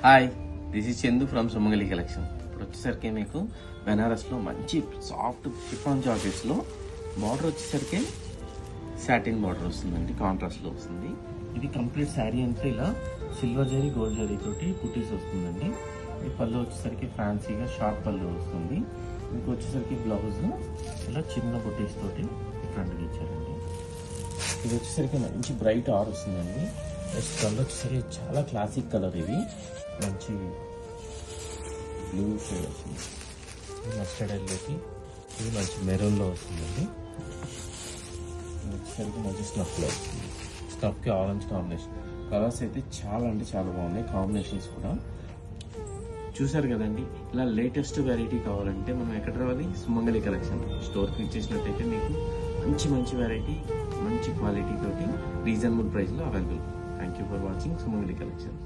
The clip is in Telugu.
Hi, this is Chandu from Sumangali collection. ఇప్పుడు వచ్చేసరికి మీకు బెనారస్లో మంచి సాఫ్ట్ షిఫాన్ జాకెట్స్లో బార్డర్ వచ్చేసరికి సాటిన్ బార్డర్ వస్తుందండి, కాంట్రాస్ట్లో వస్తుంది. ఇది కంప్లీట్ శారీ అంతా ఇలా సిల్వర్ జరీ గోల్డ్ జరీ తోటి కుటీస్ వస్తుందండి. ఈ పళ్ళు వచ్చేసరికి ఫ్యాన్సీగా షార్ట్ పళ్ళు వస్తుంది. మీకు వచ్చేసరికి బ్లౌజ్ ఇలా చిన్న బుటీస్ తోటి ఫ్రంట్కి ఇచ్చారండి. ఇది వచ్చేసరికి మంచి బ్రైట్ ఆర్ వస్తుందండి. నెక్స్ట్ కలర్ వచ్చేసరికి చాలా క్లాసిక్ కలర్, ఇది మంచి బ్లూ షేడ్ వస్తుంది. మస్టర్డ్ ఎల్లోకి ఇది మంచి మెరూన్లో వస్తుందండి. వచ్చేసరికి మంచి స్నఫ్లో వస్తుంది. స్నఫ్కి ఆరెంజ్ కాంబినేషన్. కలర్స్ అయితే చాలా అంటే చాలా బాగున్నాయి, కాంబినేషన్స్ కూడా చూసారు కదండి. ఇలా లేటెస్ట్ వెరైటీ కావాలంటే మనం ఎక్కడ రావాలి? సుమంగళి కలెక్షన్ స్టోర్కి ఇచ్చేసినట్టయితే మీకు మంచి మంచి వెరైటీ, మంచి క్వాలిటీ తోటి రీజనబుల్ ప్రైస్లో available. Thank you for watching Sumangali collection.